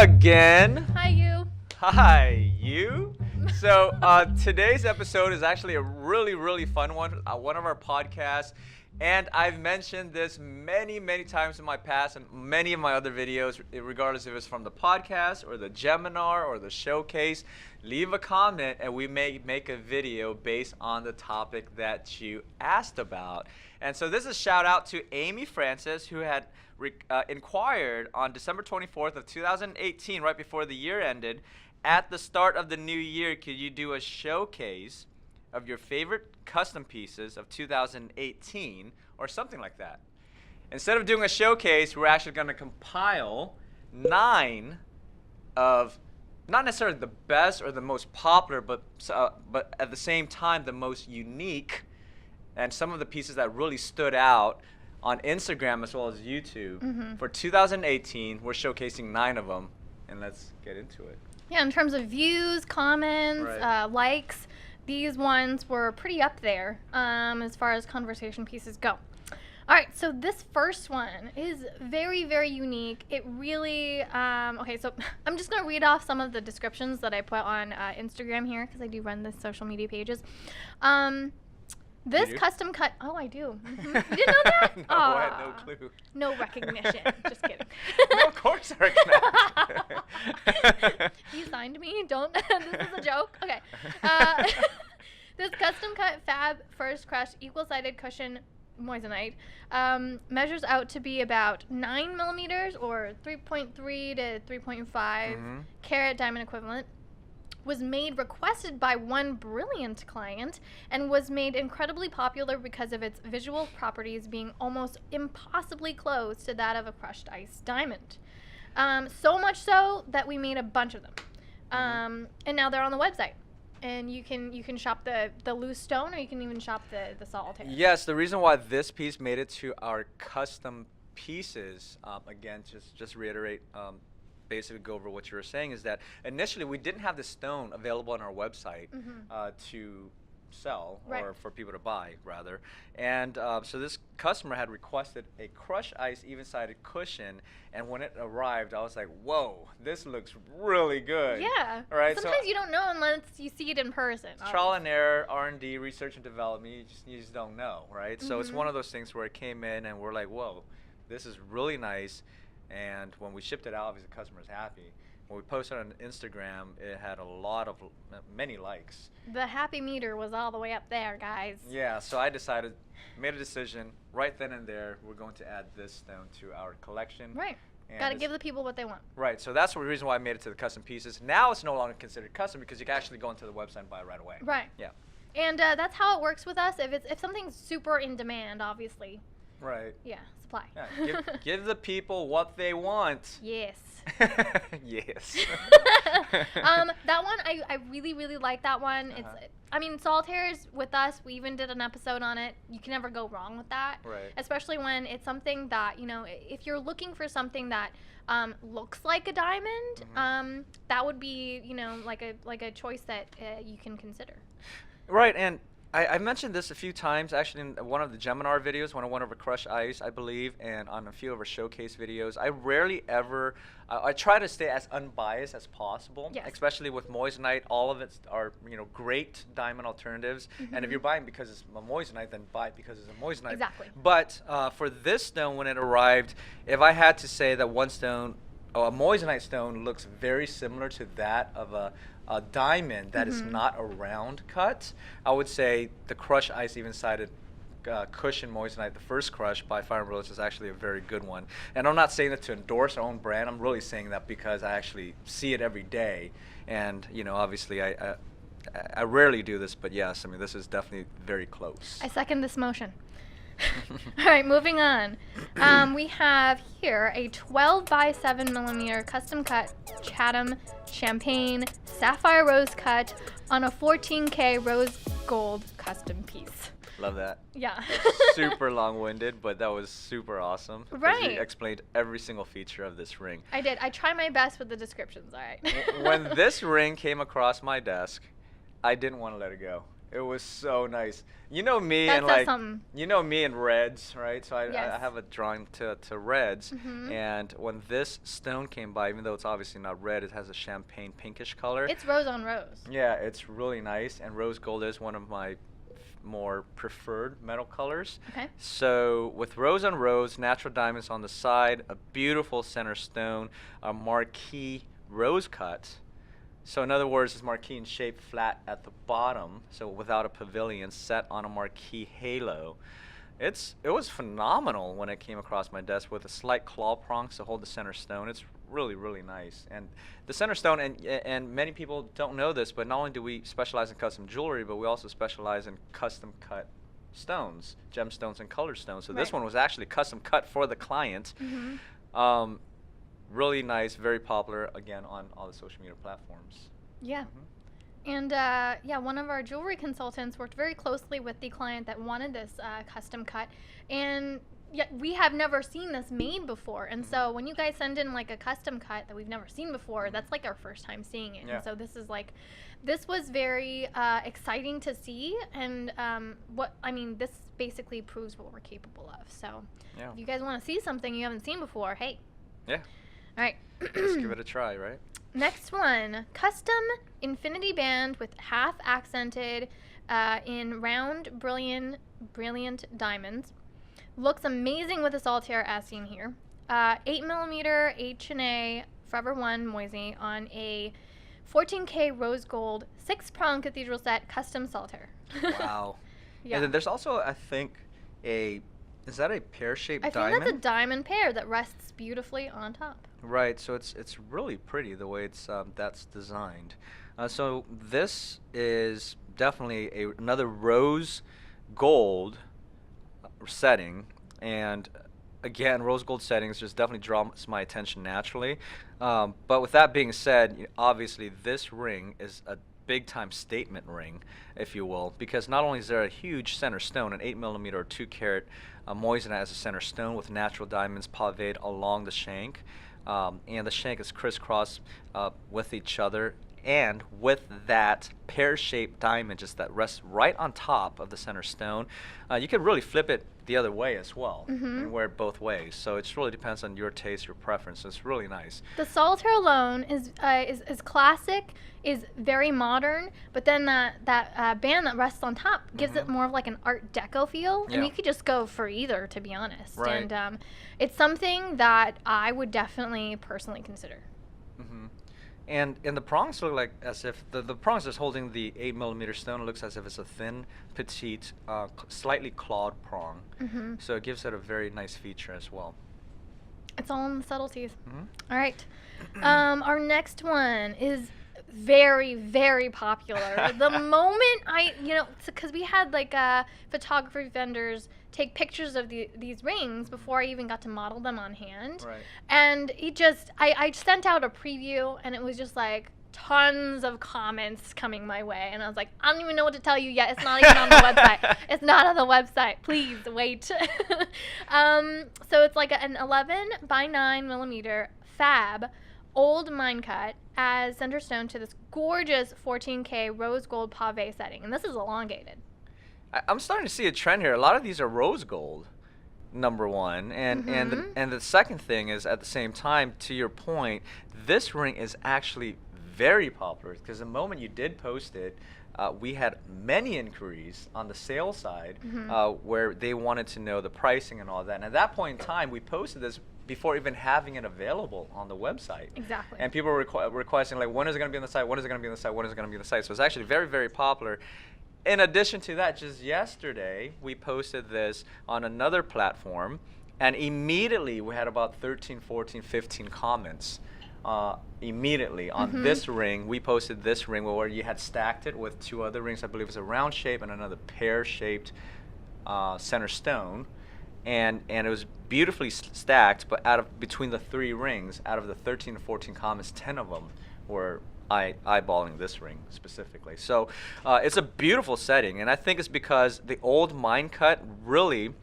again. Hi, you. Hi, you. So today's episode is actually a really fun one. One of our podcasts, and I've mentioned this many times in my past and many of my other videos, regardless if it's from the podcast or the Geminar or the showcase. Leave a comment and we may make a video based on the topic that you asked about. And so this is a shout out to Amy Francis, who had inquired on December 24th of 2018, right before the year ended. At the start of the new year, could you do a showcase of your favorite custom pieces of 2018 or something like that? Instead of doing a showcase, we're actually going to compile 9 of not necessarily the best or the most popular, but at the same time the most unique, and some of the pieces that really stood out on Instagram as well as YouTube. For 2018. We're showcasing 9 of them, and let's get into it. Yeah, in terms of views, comments, Right. likes, these ones were pretty up there as far as conversation pieces go. All right, so this first one is very unique. It really, okay, so I'm just going to read off some of the descriptions that I put on Instagram here, because I do run the social media pages. This custom cut, oh, I do. You didn't know that? No, I had no clue. No recognition. Just kidding. No, of course I recognize. You signed me? Don't. This is a joke? Okay. This custom cut Fab First Crush equal-sided cushion Moissanite measures out to be about 9 millimeters or 3.3 to 3.5 carat diamond equivalent. Was made requested by one Brilliant client and was made incredibly popular because of its visual properties being almost impossibly close to that of a crushed ice diamond. So much so that we made a bunch of them. And now they're on the website. And you can shop the loose stone, or you can even shop the solitaire. Yes, the reason why this piece made it to our custom pieces, again, just reiterate, basically go over what you were saying, is that initially we didn't have the stone available on our website to sell, or for people to buy rather, and so this customer had requested a crushed ice even-sided cushion, and when it arrived I was like, whoa, this looks really good. Yeah. Right. Sometimes so you don't know unless you see it in person. Trial and error, R&D, research and development, you just don't know, right? So it's one of those things where it came in and we're like, whoa, this is really nice. And when we shipped it out, obviously the customer's happy. When we posted on Instagram, it had many likes. The happy meter was all the way up there, guys. Yeah, so I made a decision right then and there, we're going to add this stone to our collection. Right. Got to give the people what they want. Right, so that's the reason why I made it to the custom pieces. Now it's no longer considered custom because you can actually go into the website and buy it right away. Right. Yeah. And that's how it works with us. If something's super in demand, obviously. Right. Yeah, supply. Yeah, give the people what they want. Yes. Yes. That one, I really like that one. I mean, solitaires with us, we even did an episode on it. You can never go wrong with that. Right. Especially when it's something that, if you're looking for something that looks like a diamond, that would be, like a choice that you can consider. Right, and I mentioned this a few times, actually, in one of the Geminar videos, one of our crushed ice, I believe, and on a few of our showcase videos. I rarely ever, I try to stay as unbiased as possible, especially with Moissanite. All of it are, great diamond alternatives. And if you're buying because it's a Moissanite, then buy it because it's a Moissanite. Exactly. But for this stone, when it arrived, if I had to say that one stone, a Moissanite stone looks very similar to that of a diamond that is not a round cut, I would say the crushed ice even-sided cushion Moissanite, the first crush by Fire and Brilliance, is actually a very good one. And I'm not saying that to endorse our own brand. I'm really saying that because I actually see it every day. And obviously I rarely do this, but yes, I mean, this is definitely very close. I second this motion. All right, moving on. We have here a 12 by 7 millimeter custom cut Chatham Champagne Sapphire Rose cut on a 14K rose gold custom piece. Love that. Yeah. Super long-winded, but that was super awesome. Right. You explained every single feature of this ring. I did. I try my best with the descriptions, all right. When this ring came across my desk, I didn't want to let it go. It was so nice. You know me That and says like something. you know me and reds, right? So I Yes. have a drawing to reds, Mhm. and when this stone came by, even though it's obviously not red, it has a champagne pinkish color. It's rose on rose. Yeah, it's really nice, and rose gold is one of my more preferred metal colors. Okay. So with rose on rose, natural diamonds on the side, a beautiful center stone, a marquee rose cut. So in other words, it's marquee in shape flat at the bottom, so without a pavilion, set on a marquee halo. It was phenomenal when it came across my desk with a slight claw prongs to hold the center stone. It's really, really nice. And the center stone, and many people don't know this, but not only do we specialize in custom jewelry, but we also specialize in custom cut stones, gemstones and colored stones. So this Right. one was actually custom cut for the client. Mhm. Really nice, very popular, again, on all the social media platforms. Yeah. Mhm. And yeah, one of our jewelry consultants worked very closely with the client that wanted this custom cut, and yet we have never seen this made before. And so when you guys send in like a custom cut that we've never seen before, that's like our first time seeing it. Yeah. And so this was very exciting to see, and this basically proves what we're capable of. So Yeah. if you guys want to see something you haven't seen before, hey. Yeah. All right. Let's give it a try, right? Next one, custom infinity band with half accented in round brilliant diamonds. Looks amazing with the solitaire as seen here. 8mm H&A Forever One Moissanite on a 14K rose gold 6-prong cathedral set custom solitaire. Wow. Yeah. And then there's also, I think, is that a pear-shaped I diamond? think that's a diamond pair that rests beautifully on top. Right, so it's really pretty the way that's designed. So this is definitely another rose gold setting, and again, rose gold settings just definitely draws my attention naturally. But with that being said, obviously this ring is a big time statement ring, if you will, because not only is there a huge center stone, an 8mm or 2-carat moissanite as a center stone with natural diamonds paved along the shank, and the shank is crisscrossed with each other, and with that pear-shaped diamond just that rests right on top of the center stone, you can really flip it the other way as well and wear it both ways. So it really depends on your taste, your preference. It's really nice. The solitaire alone is classic, is very modern, but then that band that rests on top gives it more of like an Art Deco feel, and Yeah. you could just go for either, to be honest. Right. And it's something that I would definitely personally consider. And the prongs look like as if the prongs is holding the 8mm stone. It looks as if it's a thin, petite, slightly clawed prong. So it gives it a very nice feature as well. It's all in the subtleties. All right. Our next one is very, very popular. The moment because we had like photography vendors take pictures of these rings before I even got to model them on hand. Right. And I sent out a preview, and it was just like tons of comments coming my way. And I was like, I don't even know what to tell you yet. It's not even on the website. It's not on the website. Please wait. So it's like an 11 by 9mm Fab old mine cut as center stone to this gorgeous 14K rose gold pave setting. And this is elongated. I'm starting to see a trend here. A lot of these are rose gold, number one, and the second thing is, at the same time, to your point, this ring is actually very popular because the moment you did post it, we had many inquiries on the sales side where they wanted to know the pricing and all that. And at that point in time, we posted this before even having it available on the website. Exactly. And people were requesting, like, when is it going to be on the site? When is it going to be on the site? When is it going to be on the site? So it's actually very, very popular. In addition to that, just yesterday, we posted this on another platform, and immediately we had about 13, 14, 15 comments immediately on this ring. We posted this ring where you had stacked it with two other rings. I believe it's a round shape and another pear-shaped center stone. And it was beautifully stacked, but between the three rings, out of the 13 to 14 comments, 10 of them were eyeballing this ring specifically. So it's a beautiful setting, and I think it's because the old mine cut really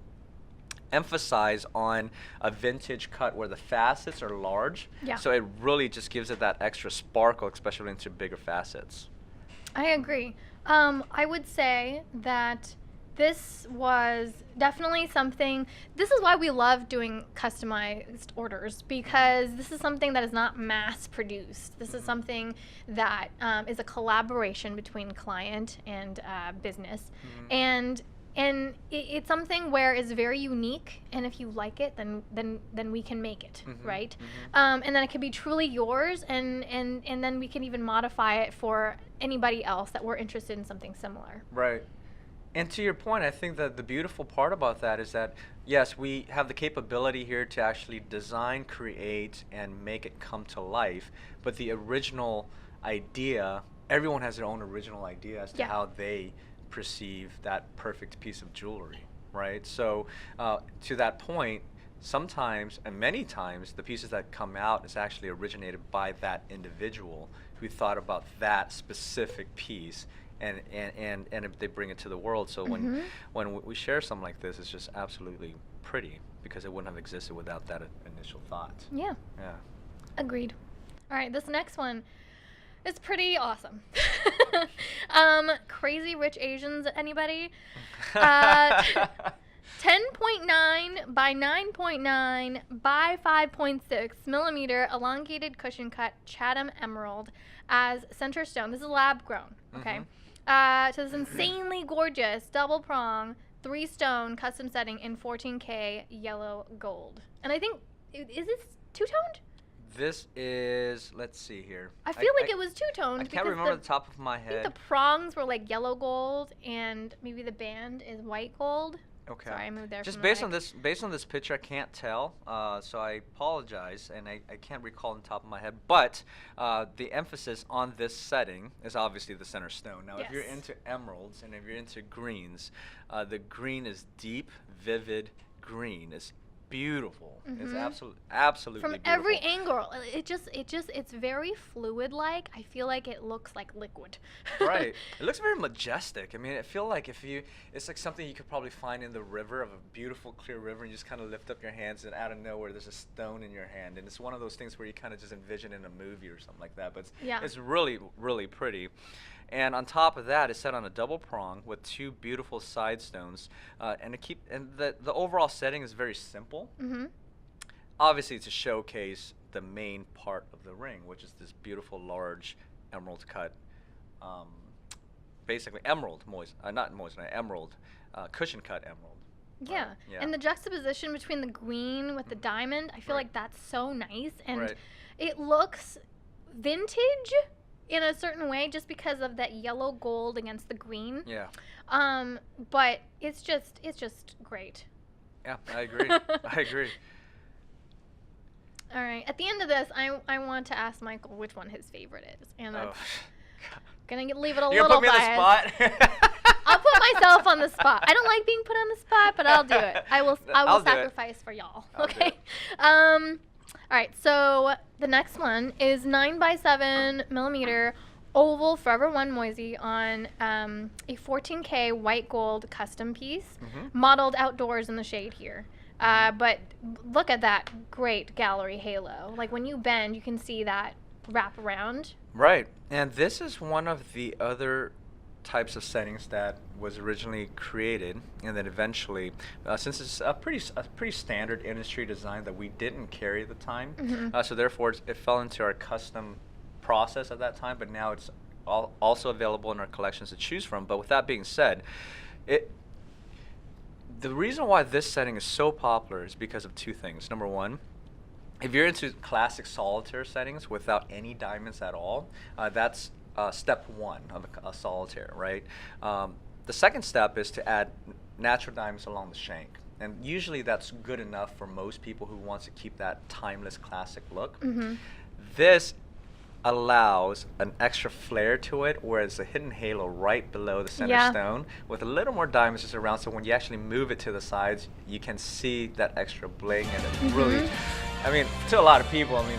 emphasize on a vintage cut where the facets are large. Yeah. So it really just gives it that extra sparkle, especially into bigger facets. I agree. I would say that this was definitely something. This is why we love doing customized orders, because this is something that is not mass produced. This is something that is a collaboration between client and business, and it's something where it's very unique, and if you like it, then we can make it, right? And then it can be truly yours, and then we can even modify it for anybody else that we're interested in something similar. Right. And to your point, I think that the beautiful part about that is that, yes, we have the capability here to actually design, create, and make it come to life. But the original idea, everyone has their own original idea as to how they perceive that perfect piece of jewelry, right? So to that point, sometimes, and many times, the pieces that come out is actually originated by that individual who thought about that specific piece. And if they bring it to the world. So when we share something like this, it's just absolutely pretty, because it wouldn't have existed without that initial thought. Yeah. Yeah. Agreed. All right, this next one is pretty awesome. Crazy Rich Asians, anybody? 10.9 by 9.9 by 5.6 millimeter elongated cushion cut Chatham emerald as center stone. This is lab grown, okay? So this insanely gorgeous double prong 3-stone custom setting in 14K yellow gold. And I think, is this two-toned? This is, let's see here. I feel like it was two-toned. I can't remember the top of my head. I think the prongs were like yellow gold, and maybe the band is white gold. Okay. Sorry, I moved there. Just from based on this picture, I can't tell, so I apologize, and I can't recall on the top of my head. But the emphasis on this setting is obviously the center stone. Now, if you're into emeralds and if you're into greens, the green is deep, vivid green. It's beautiful. It's absolutely from beautiful. every angle. It's very fluid-like. I feel like it looks like liquid. Right. It looks very majestic. I mean, I feel like it's like something you could probably find in the river, of a beautiful clear river, and you just kind of lift up your hands, and out of nowhere there's a stone in your hand, and it's one of those things where you kind of just envision in a movie or something like that. But it's really, really pretty. And on top of that, it's set on a double prong with 2 beautiful side stones, and the overall setting is very simple. Obviously, to showcase the main part of the ring, which is this beautiful large emerald cut, basically emerald emerald, cushion cut emerald. Yeah. And the juxtaposition between the green with the diamond, I feel like that's so nice, and it looks vintage in a certain way, just because of that yellow gold against the green. Yeah. But it's just great. Yeah, I agree. I agree. All right. At the end of this, I want to ask Michael which one his favorite is, and I'm gonna leave it a You're little gonna put me on the spot? I'll put myself on the spot. I don't like being put on the spot, but I'll do it. I will sacrifice for y'all. Okay. All right, so the next one is 9 by 7 millimeter oval Forever One Moisey on a 14K white gold custom piece, modeled outdoors in the shade here. But look at that great gallery halo. Like when you bend, you can see that wrap around. Right, and this is one of the other types of settings that was originally created, and then eventually, since it's a pretty standard industry design that we didn't carry at the time, so therefore it fell into our custom process at that time, but now it's also available in our collections to choose from. But with that being said, the reason why this setting is so popular is because of 2 things. Number one, if you're into classic solitaire settings without any diamonds at all, that's step 1 of a solitaire, right? The second step is to add natural diamonds along the shank. And usually that's good enough for most people who wants to keep that timeless classic look. This allows an extra flair to it, whereas the hidden halo right below the center stone with a little more diamonds just around, so when you actually move it to the sides, you can see that extra bling, and it really, I mean, to a lot of people, I mean,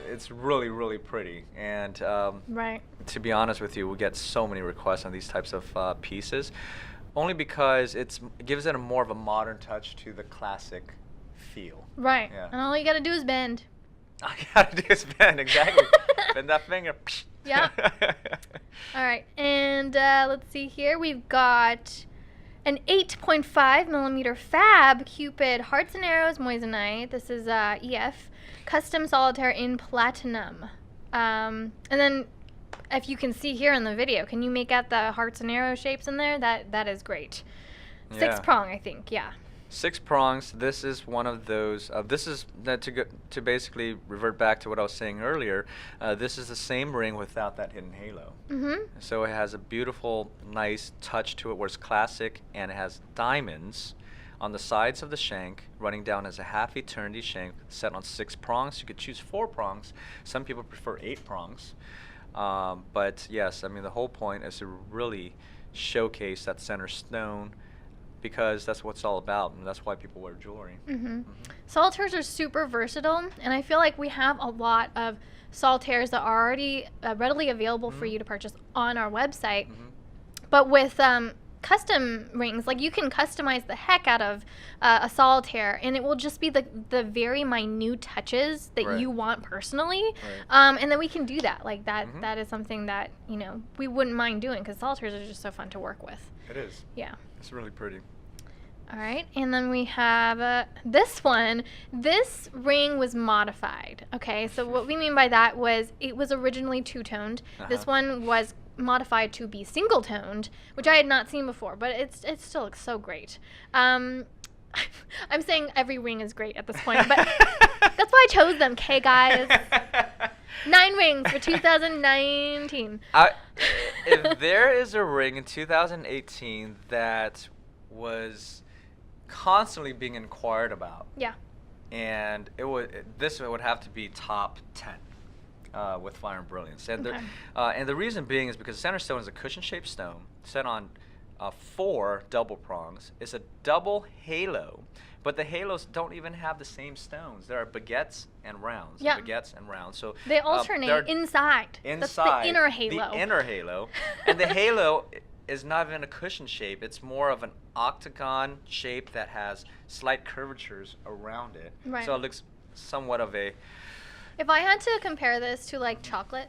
it's really, really pretty. And to be honest with you, we get so many requests on these types of pieces, only because it gives it more of a modern touch to the classic feel. Right. And all you got to do is bend. I gotta do a spin, exactly. Bend that finger. Yeah. All right, and let's see here. We've got an 8.5 millimeter Fab Cupid Hearts and Arrows Moissanite. This is EF custom solitaire in platinum. And then, if you can see here in the video, can you make out the hearts and arrow shapes in there? That is great. Yeah. 6 prong, I think. Yeah. 6 prongs. This is one of those. This is to basically revert back to what I was saying earlier. This is the same ring without that hidden halo. Mm-hmm. So it has a beautiful, nice touch to it, where it's classic, and it has diamonds on the sides of the shank, running down as a half eternity shank, set on 6 prongs. You could choose 4 prongs. Some people prefer 8 prongs. But yes, I mean, the whole point is to really showcase that center stone, because that's what it's all about, and that's why people wear jewelry. Mm-hmm. Solitaires are super versatile, and I feel like we have a lot of solitaires that are already readily available for you to purchase on our website. But with custom rings, like, you can customize the heck out of a solitaire, and it will just be the very minute touches that you want personally. And then we can do that. Like, that is something that, you know, we wouldn't mind doing, because solitaires are just so fun to work with. It is. Yeah. It's really pretty. All right, and then we have this one. This ring was modified. Okay, so what we mean by that was it was originally two-toned. This one was modified to be single-toned, which I had not seen before, but it still looks so great. I'm saying every ring is great at this point, but that's why I chose them, okay, guys? 9 rings for 2019. If there is a ring in 2018 that was constantly being inquired about, and this would have to be top 10 with Fire and Brilliance. And the reason being is because the center stone is a cushion-shaped stone set on 4 double prongs. It's a double halo, but the halos don't even have the same stones. There are baguettes and rounds. Baguettes and rounds. So they alternate inside. That's the inner halo. The inner halo. And the halo is not even a cushion shape. It's more of an octagon shape that has slight curvatures around it. Right. So it looks somewhat of a... If I had to compare this to, like, chocolate...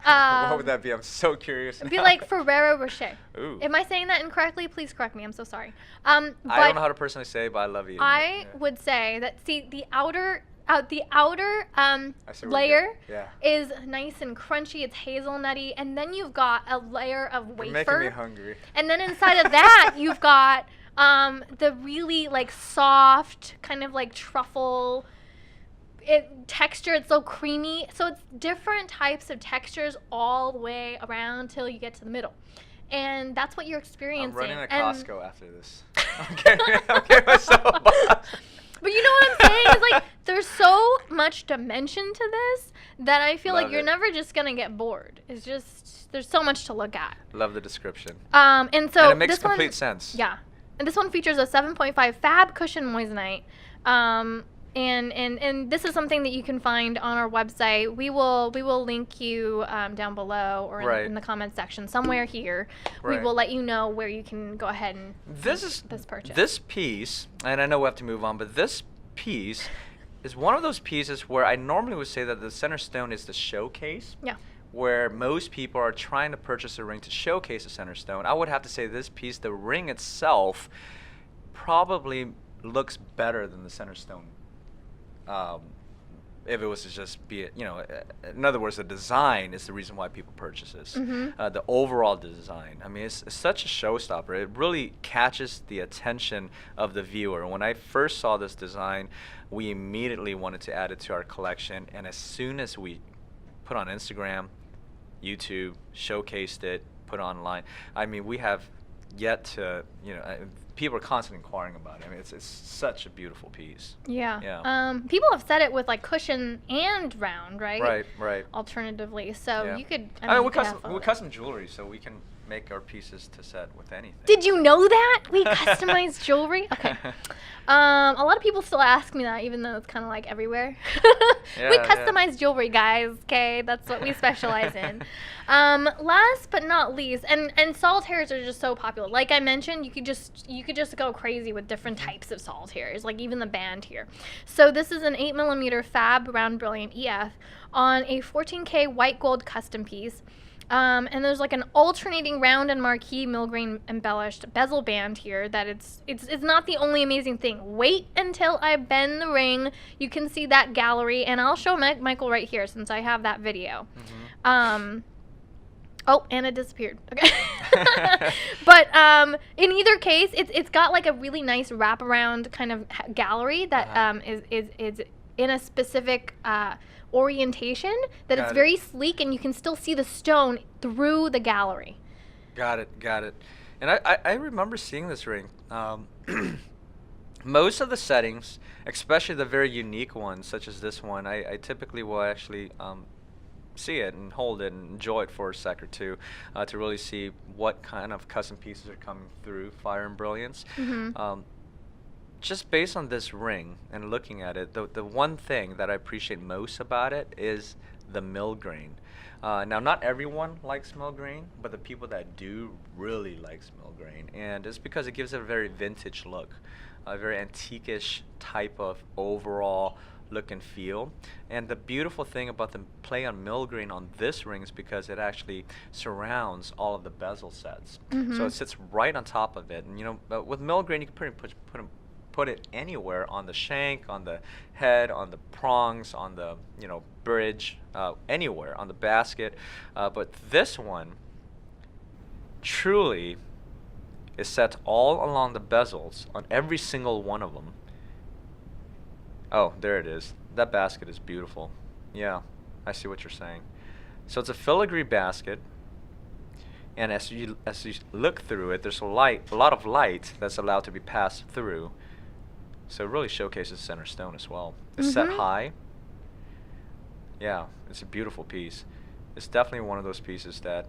what would that be? I'm so curious. It'd be like Ferrero Rocher. Ooh. Am I saying that incorrectly? Please correct me. I'm so sorry. I don't know how to personally say, but I love you. I would say that, see, the outer layer is nice and crunchy. It's hazelnutty, and then you've got a layer of wafer. You're making me hungry. And then inside of that, you've got the really, like, soft kind of like truffle texture. It's so creamy. So it's different types of textures all the way around till you get to the middle. And that's what you're experiencing. I'm running to Costco after this. I'm getting myself boxed. But you know what I'm saying? Is, like, there's so much dimension to this that I feel like you're never just going to get bored. It's just, there's so much to look at. Love the description. And so it makes complete sense. Yeah. And this one features a 7.5 Fab Cushion Moissanite. And this is something that you can find on our website. We will link you down below or in the comments section somewhere here. We will let you know where you can go ahead and this purchase. This piece, and I know we have to move on, but this piece is one of those pieces where I normally would say that the center stone is the showcase. Yeah. Where most people are trying to purchase a ring to showcase a center stone. I would have to say this piece, the ring itself, probably looks better than the center stone. If it was to just be, you know, in other words, the design is the reason why people purchase this. The overall design, I mean, it's such a showstopper. It really catches the attention of the viewer. When I first saw this design, we immediately wanted to add it to our collection. And as soon as we put on Instagram, YouTube, showcased it, put online, I mean, we have yet to, you know, people are constantly inquiring about it. I mean, it's such a beautiful piece. Yeah. People have said it with, like, cushion and round, right? Right. Alternatively, so you could. I mean, we custom jewelry, so we can make our pieces to set with anything. Did you know that we customize jewelry? Okay. A lot of people still ask me that, even though it's kind of like everywhere. We customize jewelry, guys. Okay, that's what we specialize in. Last but not least, and solitaires are just so popular. Like I mentioned, you could just go crazy with different types of solitaires, like even the band here. So this is an 8mm Fab Round Brilliant EF on a 14K white gold custom piece. And there's like an alternating round and marquee millgrain embellished bezel band here that it's not the only amazing thing. Wait until I bend the ring. You can see that gallery, and I'll show Michael right here since I have that video. Oh, and it disappeared. Okay. But in either case, it's got like a really nice wraparound kind of gallery that is in a specific orientation that it's very sleek, and you can still see the stone through the gallery. Got it. And I remember seeing this ring. Most of the settings, especially the very unique ones, such as this one, I typically will actually see it and hold it and enjoy it for a sec or two to really see what kind of custom pieces are coming through Fire and Brilliance. Just based on this ring and looking at it, the one thing that I appreciate most about it is the mill grain. Now, not everyone likes mill grain, but the people that do really likes mill grain, and it's because it gives it a very vintage look, a very antique-ish type of overall look and feel. And the beautiful thing about the play on mill grain on this ring is because it actually surrounds all of the bezel sets. So it sits right on top of it, and you know, with mill grain you can pretty much put it anywhere on the shank, on the head, on the prongs, on the bridge, anywhere on the basket. But this one truly is set all along the bezels on every single one of them. Oh, there it is. That basket is beautiful. Yeah, I see what you're saying. So it's a filigree basket, and as you look through it, there's a lot of light that's allowed to be passed through. So it really showcases center stone as well. It's set high. Yeah, it's a beautiful piece. It's definitely one of those pieces that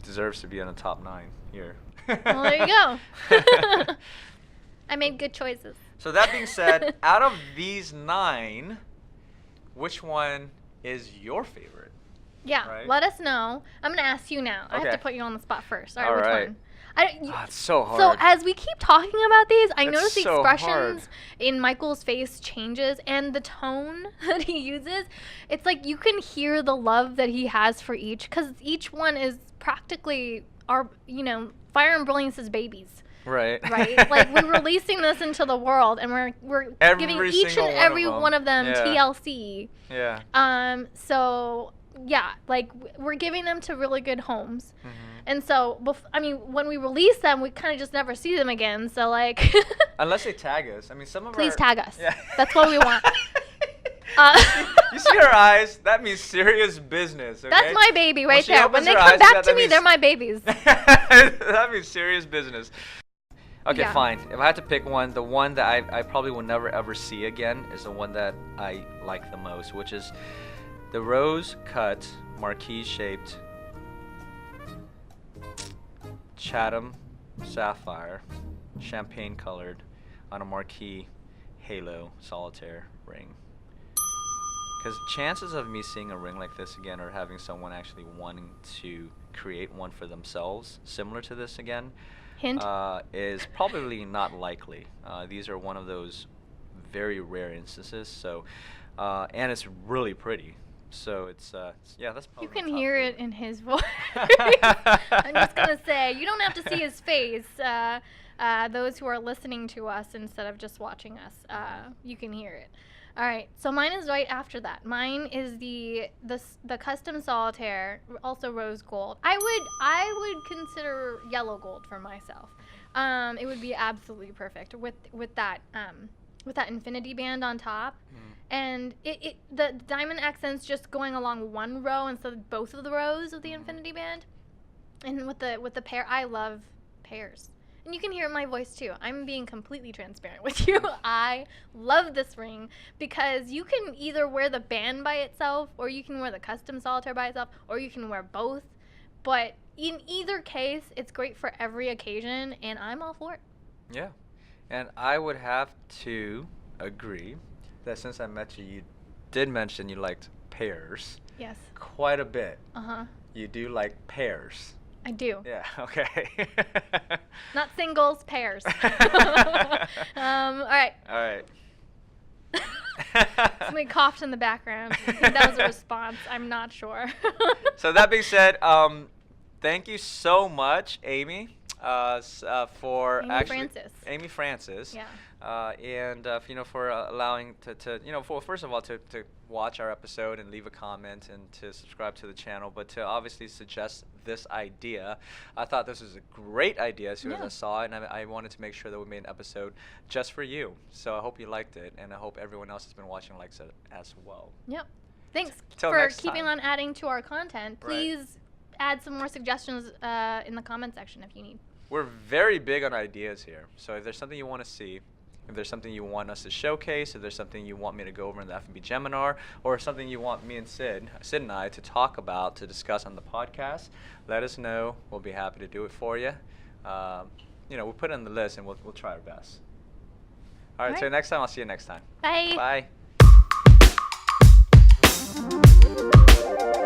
deserves to be in the top 9 here. Well, there you go. I made good choices. So that being said, out of these 9, which one is your favorite? Yeah, right? Let us know. I'm going to ask you now. I have to put you on the spot first. All right, which one? It's so hard. So as we keep talking about these, I notice the so expressions in Michael's face changes, and the tone that he uses. It's like you can hear the love that he has for each, because each one is practically our, Fire and Brilliance's babies. Right. Like we're releasing this into the world, and we're giving each and every one of them TLC. Yeah. So yeah, like we're giving them to really good homes. And so, when we release them, we kind of just never see them again. So, like... Unless they tag us. I mean, some of Please tag us. Yeah. That's what we want. You see her eyes? That means serious business, okay? That's my baby right there. When they come back to me, they're my babies. That means serious business. Okay, fine. If I had to pick one, the one that I probably will never ever see again is the one that I like the most, which is the rose-cut, marquise-shaped Chatham sapphire, champagne colored, on a marquee halo solitaire ring. Because chances of me seeing a ring like this again, or having someone actually wanting to create one for themselves similar to this again, is probably not likely. These are one of those very rare instances. So, and it's really pretty. So it's that's probably. You can hear it in his voice. I'm just gonna say, you don't have to see his face. Those who are listening to us instead of just watching us, you can hear it. All right, so mine is right after that. Mine is the custom solitaire, also rose gold. I would consider yellow gold for myself. It would be absolutely perfect with that infinity band on top. And the diamond accents just going along one row instead of both of the rows of the infinity band. And with the pair, I love pairs. And you can hear my voice too. I'm being completely transparent with you. I love this ring because you can either wear the band by itself, or you can wear the custom solitaire by itself, or you can wear both. But in either case, it's great for every occasion, and I'm all for it. Yeah. And I would have to agree that since I met you, you did mention you liked pairs. Yes. Quite a bit. Uh-huh. You do like pairs. I do. Yeah, okay. Not singles, pairs. All right. All right. Somebody coughed in the background. I think that was a response. I'm not sure. So that being said, thank you so much, Amy, for Amy Francis. Yeah. And for allowing for first of all to watch our episode and leave a comment and to subscribe to the channel, but to obviously suggest this idea. I thought this was a great idea as soon as I saw it, and I wanted to make sure that we made an episode just for you. So I hope you liked it, and I hope everyone else has been watching likes it as well. Yep. Thanks Till for next keeping time. on adding to our content. Please add some more suggestions in the comment section if you need. We're very big on ideas here. So if there's something you want to see, if there's something you want us to showcase, if there's something you want me to go over in the F&B Geminar, or something you want me and Sid and I to talk about, to discuss on the podcast, let us know. We'll be happy to do it for you. We'll put it on the list and we'll try our best. All right, so next time, I'll see you next time. Bye. Bye.